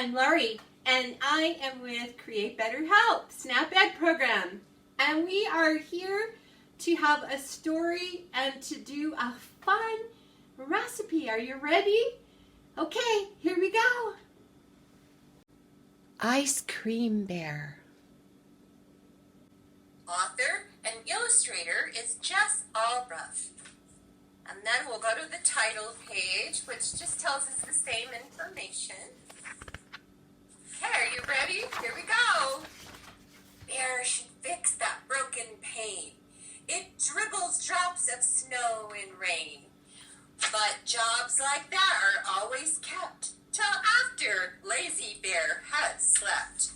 I'm Laurie, and I am with Create Better Health, SANP-ED program. And we are here to have a story and to do a fun recipe. Are you ready? Okay, here we go. Ice Cream Bear. Author and illustrator is Jess Albrough. And then we'll go to the title page, which just tells us the same information. Okay, are you ready? Here we go. Bear should fix that broken pane. It dribbles drops of snow and rain. But jobs like that are always kept till after lazy bear has slept.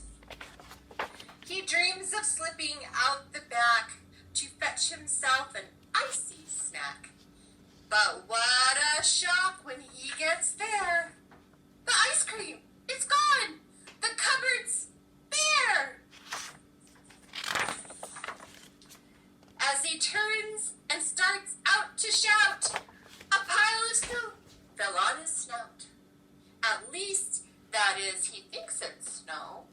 He dreams of slipping out the back to fetch himself an icy snack. But what a shock when he gets there. The ice cream, it's gone. The cupboard's bare. As he turns and starts out to shout, a pile of snow fell on his snout. At least, that is, he thinks it's snow.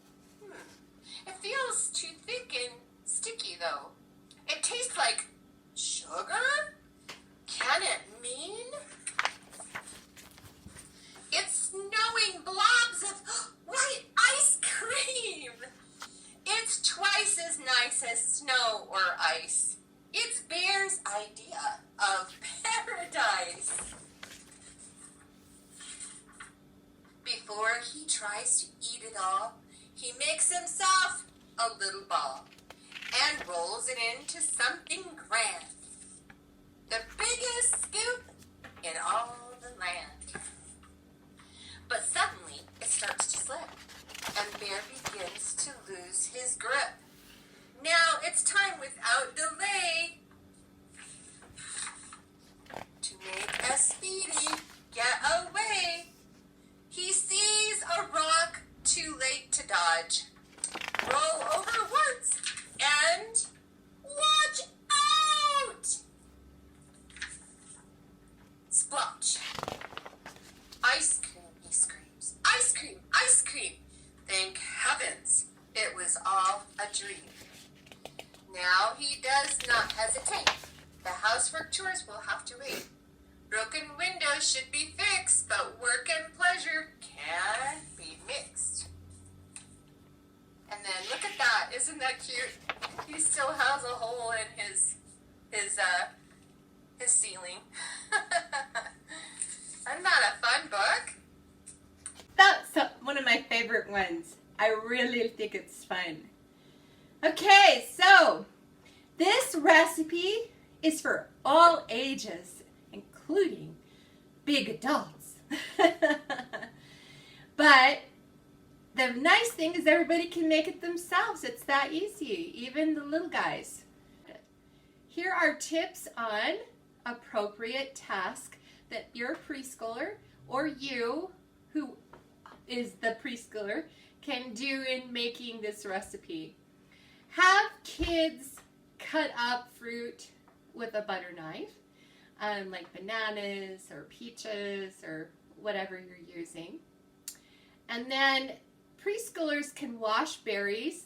It feels too thick and sticky, though. It tastes like sugar? Can it mean? It's snowing blobs of white ice cream. It's twice as nice as snow or ice. It's Bear's idea of paradise. Before he tries to eat it all, he makes himself a little ball and rolls it into something grand. The biggest scoop in all the land. But suddenly it starts to slip, and Bear begins to lose his grip. Now it's time without delay to make a speedy getaway. He sees a rock too late to dodge. Roll over once and watch out! Splotch. Ice cream, he screams. Ice cream, ice cream. Thank heavens it was all a dream. Now he does not hesitate. The housework chores will have to wait. Broken windows should be fixed, but work and pleasure can't be mixed. And then look at that, isn't that cute? He still has a hole in his ceiling. Isn't that a fun book? That's one of my favorite ones. I really think it's fun. Okay, so this recipe is for all ages, including big adults. But the nice thing is everybody can make it themselves. It's that easy, even the little guys. Here are tips on appropriate task that your preschooler or you, who is the preschooler, can do in making this recipe. Have kids cut up fruit with a butter knife, like bananas or peaches or whatever you're using. And then preschoolers can wash berries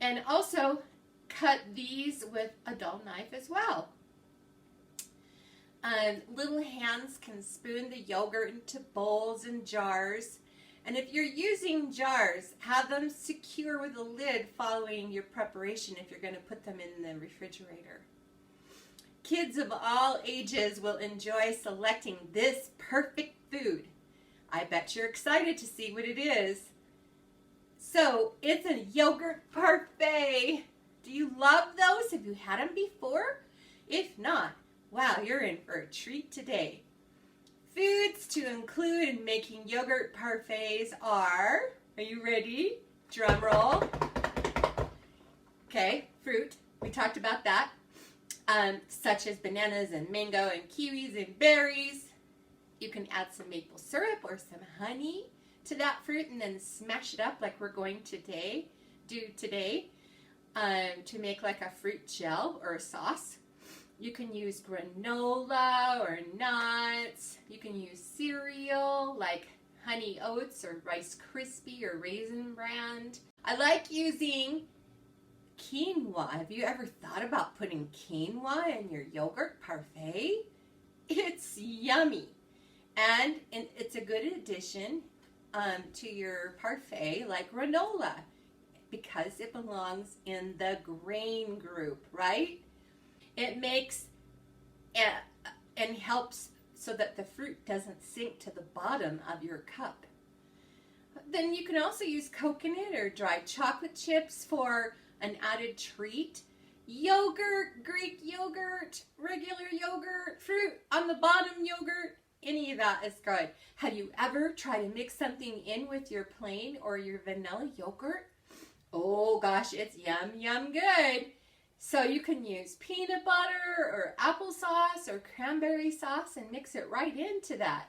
and also cut these with a dull knife as well. Little hands can spoon the yogurt into bowls and jars. And if you're using jars, have them secure with a lid following your preparation if you're going to put them in the refrigerator. Kids of all ages will enjoy selecting this perfect food. I bet you're excited to see what it is. So, it's a yogurt parfait. Do you love those? Have you had them before? If not, wow, you're in for a treat today. Foods to include in making yogurt parfaits are you ready? Drum roll. Okay, fruit. We talked about that. Such as bananas and mango and kiwis and berries. You can add some maple syrup or some honey to that fruit and then smash it up like we're going to do today to make like a fruit gel or a sauce. You can use granola or nuts. You can use cereal like honey oats or Rice Krispie or Raisin Bran. I like using quinoa. Have you ever thought about putting quinoa in your yogurt parfait? It's yummy. And it's a good addition to your parfait, like granola, because it belongs in the grain group, right? It makes and helps so that the fruit doesn't sink to the bottom of your cup. Then you can also use coconut or dried chocolate chips for an added treat. Yogurt, Greek yogurt, regular yogurt, fruit on the bottom yogurt, any of that is good. Have you ever tried to mix something in with your plain or your vanilla yogurt? Oh gosh, it's yum, yum good. So you can use peanut butter or applesauce or cranberry sauce and mix it right into that.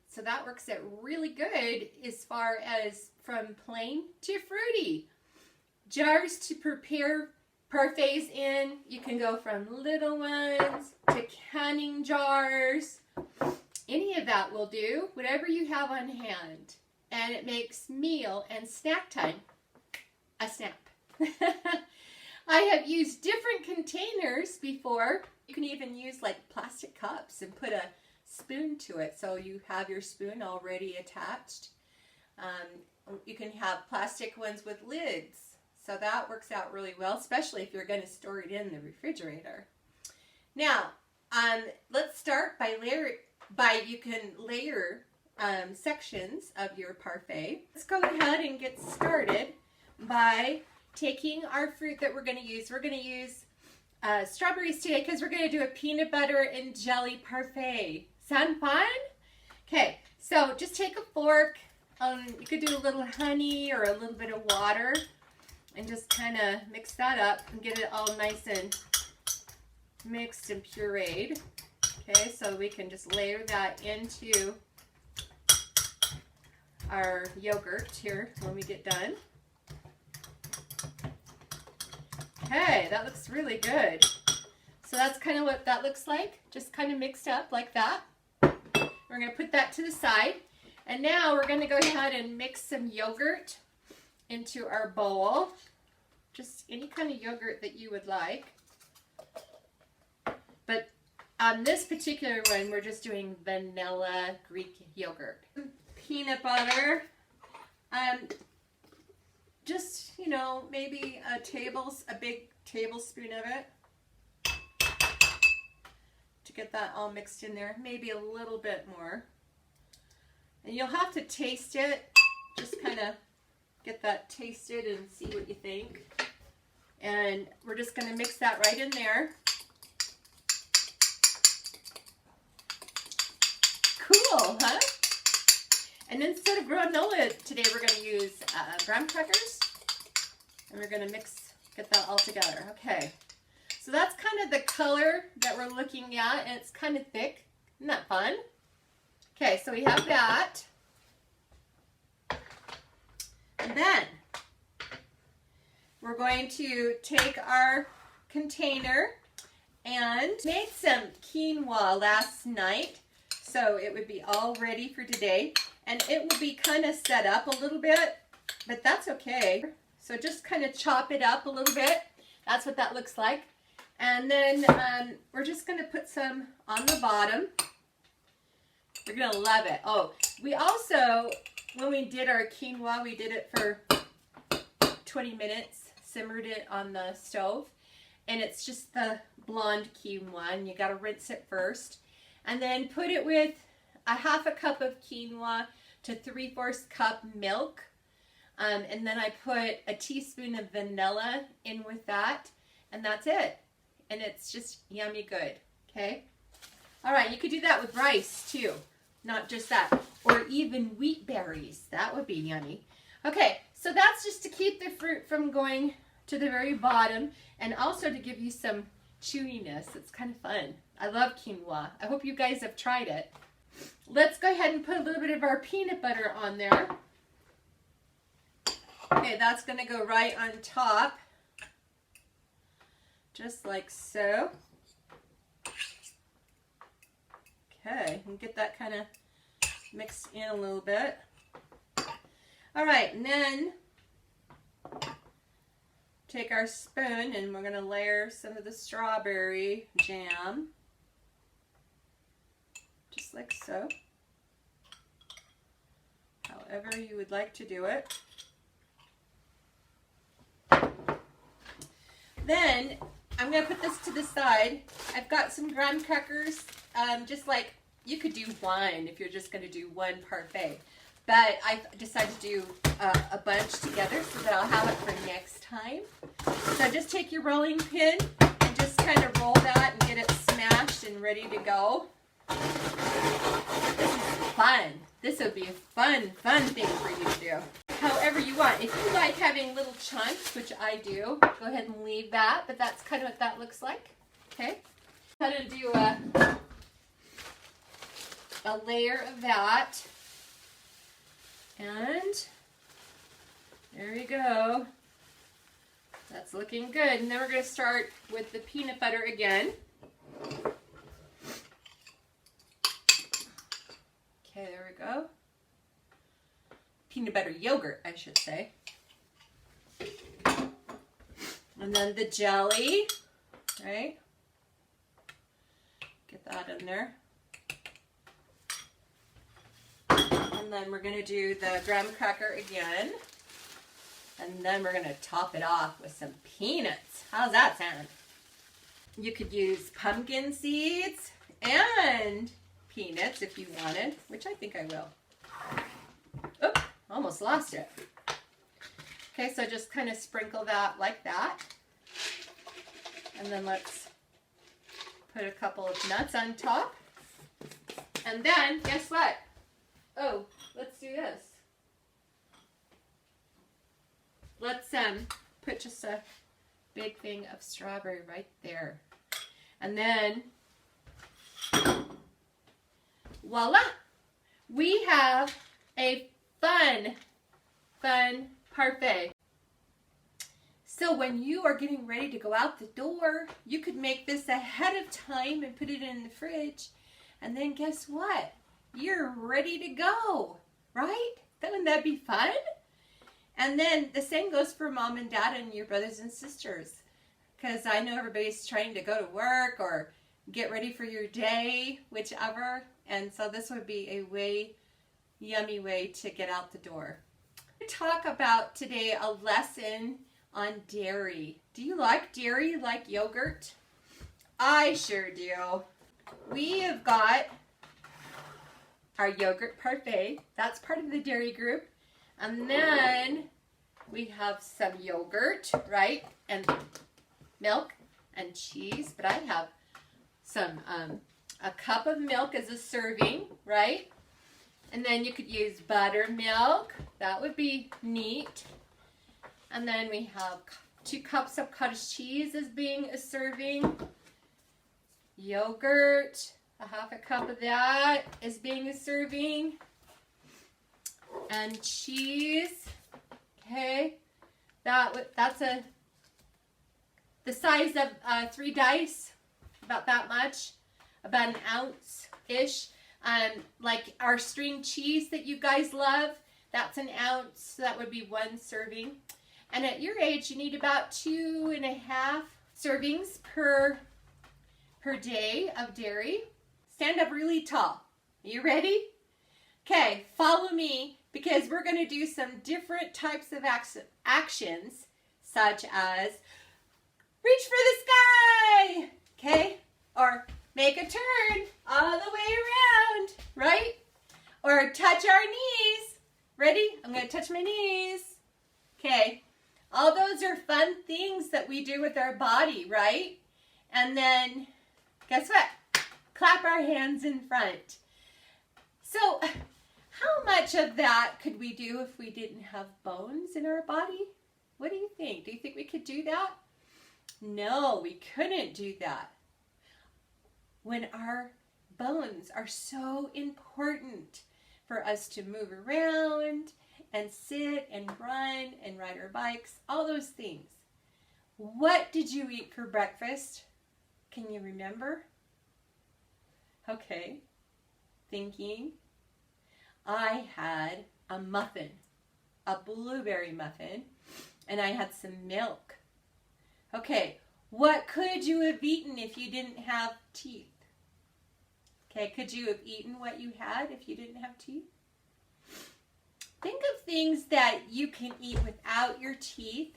So that works out really good as far as from plain to fruity. Jars to prepare parfaits in, you can go from little ones to canning jars. Any of that will do, whatever you have on hand. And it makes meal and snack time a snap. I have used different containers before. You can even use like plastic cups and put a spoon to it, so you have your spoon already attached. You can have plastic ones with lids, so that works out really well, especially if you're going to store it in the refrigerator. Now, let's start by you can layer sections of your parfait. Let's go ahead and get started by taking our fruit that we're going to use. We're going to use strawberries today because we're going to do a peanut butter and jelly parfait. Sound fun? Okay, so just take a fork. You could do a little honey or a little bit of water and just kind of mix that up and get it all nice and mixed and pureed. Okay, so we can just layer that into our yogurt here when we get done. Okay, that looks really good. So that's kind of what that looks like, just kind of mixed up like that. We're going to put that to the side. And now we're going to go ahead and mix some yogurt into our bowl. Just any kind of yogurt that you would like. But on this particular one, we're just doing vanilla Greek yogurt. Peanut butter. Just, you know, maybe a big tablespoon of it to get that all mixed in there. Maybe a little bit more. And you'll have to taste it. Just kind of get that tasted and see what you think. And we're just going to mix that right in there. Cool, huh? And instead of granola today, we're going to use graham crackers. And we're going to get that all together. Okay. So that's kind of the color that we're looking at. And it's kind of thick. Isn't that fun? Okay, so we have that. And then we're going to take our container and made some quinoa last night. So it would be all ready for today. And it will be kind of set up a little bit, but that's okay. So just kind of chop it up a little bit. That's what that looks like. And then we're just going to put some on the bottom. You're going to love it. Oh, we also, when we did our quinoa, we did it for 20 minutes, simmered it on the stove. And it's just the blonde quinoa, and you got to rinse it first. And then put it with a half a cup of quinoa to 3/4 cup milk. And then I put a teaspoon of vanilla in with that. And that's it. And it's just yummy good. Okay? All right, you could do that with rice too. Not just that. Or even wheat berries. That would be yummy. Okay, so that's just to keep the fruit from going to the very bottom. And also to give you some chewiness. It's kind of fun. I love quinoa. I hope you guys have tried it. Let's go ahead and put a little bit of our peanut butter on there. Okay, that's going to go right on top. Just like so. Okay, and get that kind of mixed in a little bit. All right, and then take our spoon and we're going to layer some of the strawberry jam, just like so, however you would like to do it. Then I'm going to put this to the side. I've got some graham crackers, just like you could do one if you're just going to do one parfait. But I decided to do a bunch together so that I'll have it for next time. So just take your rolling pin and just kind of roll that and get it smashed and ready to go. This is fun. This would be a fun thing for you to do. However you want. If you like having little chunks, which I do, go ahead and leave that. But that's kind of what that looks like. Okay. I'm going to do a layer of that. And there we go. That's looking good. And then we're going to start with the peanut butter again. Okay, there we go. Peanut butter yogurt, I should say. And then the jelly, right? Get that in there. And then we're going to do the graham cracker again. And then we're going to top it off with some peanuts. How's that sound? You could use pumpkin seeds and peanuts if you wanted, which I think I will. Oh, almost lost it. Okay, so just kind of sprinkle that like that. And then let's put a couple of nuts on top. And then, guess what? Oh, let's do this. Let's put just a big thing of strawberry right there. And then, voila! We have a fun parfait. So when you are getting ready to go out the door, you could make this ahead of time and put it in the fridge. And then guess what? You're ready to go, right? Wouldn't that be fun? And then the same goes for mom and dad and your brothers and sisters. Because I know everybody's trying to go to work or get ready for your day, whichever. And so this would be a yummy way to get out the door. We're going to talk about today a lesson on dairy. Do you like dairy, like yogurt? I sure do. We have got our yogurt parfait. That's part of the dairy group. And then we have some yogurt, right? And milk and cheese. But I have some, a cup of milk as a serving, right? And then you could use buttermilk. That would be neat. And then we have 2 cups of cottage cheese as being a serving. Yogurt, a half a cup of that as being a serving. And cheese, okay, that's the size of 3 dice, about that much, about an ounce-ish. Like our string cheese that you guys love, that's an ounce, so that would be 1 serving. And at your age, you need about 2.5 servings per day of dairy. Stand up really tall. You ready? Okay, follow me because we're going to do some different types of actions, such as reach for the sky, okay? Or make a turn all the way around, right? Or touch our knees. Ready? I'm going to touch my knees. Okay. All those are fun things that we do with our body, right? And then, guess what? Clap our hands in front. So, how much of that could we do if we didn't have bones in our body? What do you think? Do you think we could do that? No, we couldn't do that. When our bones are so important for us to move around and sit and run and ride our bikes, all those things. What did you eat for breakfast? Can you remember? Okay, thinking. I had a muffin, a blueberry muffin, and I had some milk. Okay, what could you have eaten if you didn't have teeth? Okay, could you have eaten what you had if you didn't have teeth? Think of things that you can eat without your teeth.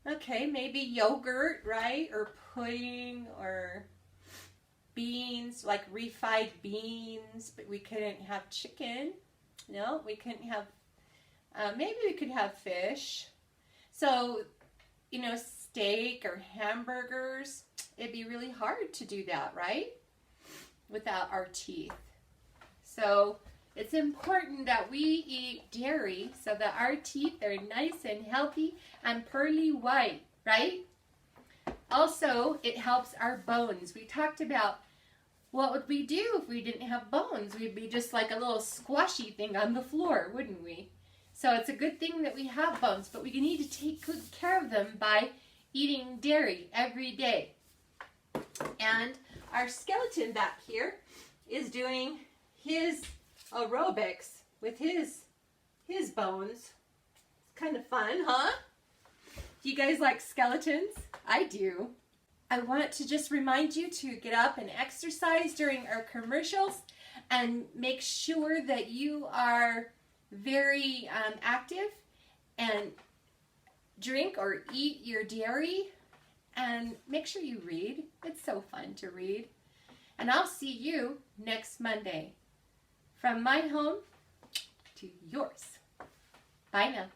Okay, maybe yogurt, right? Or pudding, or beans, like refried beans, but we couldn't have chicken. No, we couldn't have, maybe we could have fish. So, you know, steak or hamburgers, it'd be really hard to do that, right? Without our teeth. So it's important that we eat dairy so that our teeth are nice and healthy and pearly white, right? Also, it helps our bones. We talked about what would we do if we didn't have bones? We'd be just like a little squashy thing on the floor, wouldn't we? So it's a good thing that we have bones, but we need to take good care of them by eating dairy every day. And our skeleton back here is doing his aerobics with his bones. It's kind of fun, huh? Do you guys like skeletons? I do. I want to just remind you to get up and exercise during our commercials and make sure that you are very active and drink or eat your dairy, and make sure you read. It's so fun to read. And I'll see you next Monday. From my home to yours. Bye now.